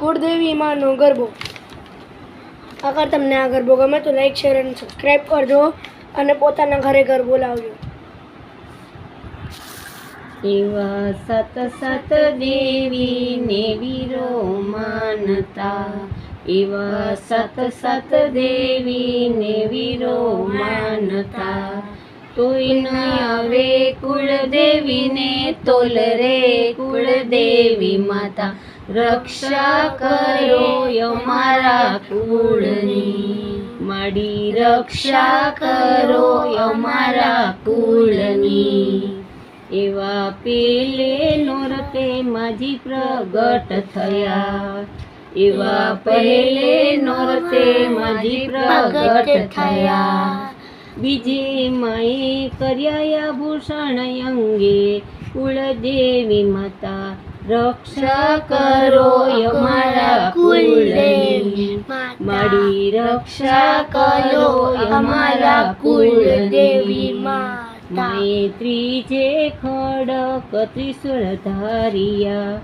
કુળદેવી માનો ગરબો. અગર તમને આ ગરબો ગમે તો લાઈક, શેર અને સબસ્ક્રાઈબ કરજો અને પોતાના ઘરે ગરબો લાવજો. એવા સત સત દેવીને વીરો માનતા, એવા સત સત દેવીને વીરો માનતા, તોય ન આવે કુળદેવીને તોલ રે કુળદેવી માતા, રક્ષા કરો અમારા કુળની, માડી રક્ષા કરો અમારા કુળની. એવા પેલે નોરતે માજી પ્રગટ થયા, એવા પહેલે નોરતે માજી પ્રગટ થયા, બીજે માએ કર્યા આભૂષણ અંગે, કુળદેવી માતા રક્ષા કરો અમારા કુળની, માડી રક્ષા કરો અમારા કુળદેવી માતા. માએ ત્રીજે ખડક ત્રિશૂળ ધાર્યા,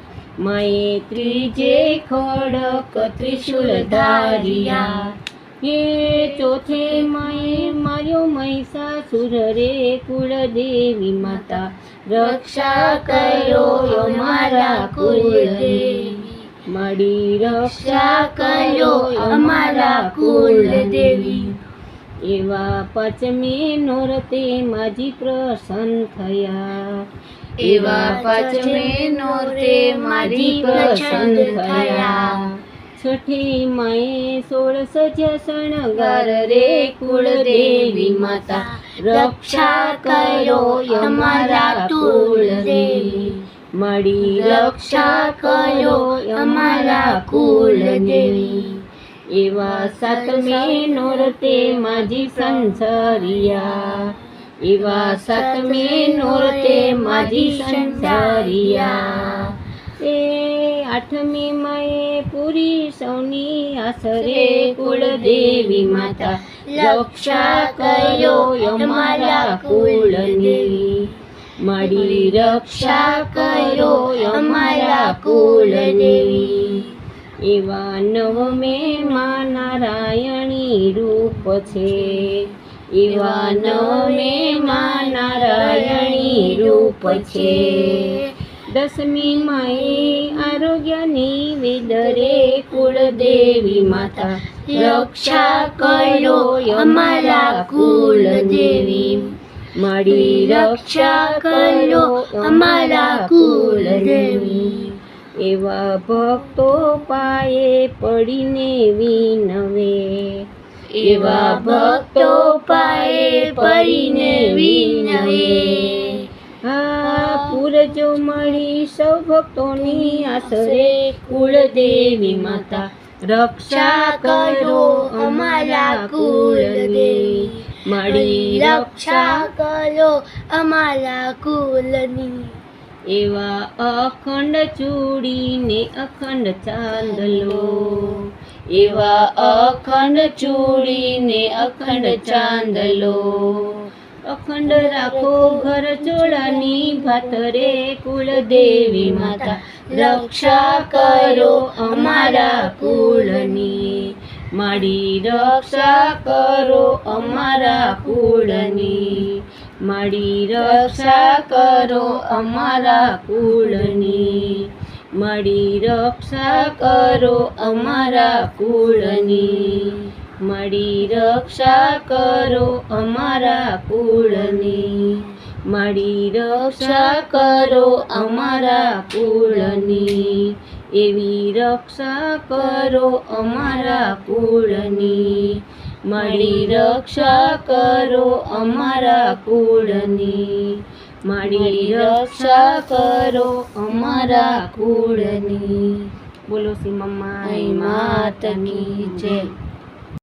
માએ ત્રીજે ખડક ત્રિશૂળ ધાર્યા, હે ચોથે માએ માર્યો મહિષાસુર રે કુળદેવી માતા, રક્ષા કરો અમારા કુળદેવી, માડી રક્ષા કરો અમારા કુળદેવી. એવા પાંચમે નોરતે માજી પ્રસન્ન થયા, એવા પાંચમે નોરતે માજી પ્રસન્ન થયા, છઠ્ઠી માએ 16 સજ્યા શણગાર રે કુળદેવી માતા, રક્ષા કરો અમારા કુળદેવી, માડી રક્ષા કરો અમારા કુળદેવી. એવા સાતમે નોરતે માજી સંસરિયા, એવા સાતમે નોરતે માજી સંસરિયા, એ આઠમી માએ પૂરી સૌની આસરે કુળદેવી માતા, રક્ષા કરો અમારા કુળની, માડી રક્ષા કરો અમારા કુળદેવી. એવા નવમે માં નારાયણી રૂપ છે, એવા નવમે માં નારાયણી રૂપ છે, દસમી માએ આરોગ્યની વેદરે કુળદેવી માતા, રક્ષા કરો અમારા કુળદેવી, માડી રક્ષા કરો અમારા કુળદેવી. એવા ભક્તો પાયે પડીને વિનવે, એવા ભક્તો પાયે પડીને વિનવે, હા પૂરજો મળી સૌ ભક્તોની આસરે કુળદેવી માતા, રક્ષા કરો અમારા કુળદેવી, માડી રક્ષા કરો અમારા કુળની. એવા અખંડ ચૂડીને અખંડ ચાંદલો, એવા અખંડ ચૂડીને અખંડ ચાંદલો, અખંડ રાખો ઘર ચોળાની ભાત રે કુળદેવી માતા, રક્ષા કરો અમારા કુળની, માડી રક્ષા કરો અમારા કુળની, માડી રક્ષા કરો અમારા કુળની, માડી રક્ષા કરો અમારા કુળની, માડી રક્ષા કરો અમારા કુળની, માડી રક્ષા કરો અમારા કુળની. એવી રક્ષા કરો અમારા કુળની, માડી રક્ષા કરો અમારા કુળની, માડી રક્ષા કરો અમારા કુળની. બોલો શ્રી મમ્મા માત કી જય.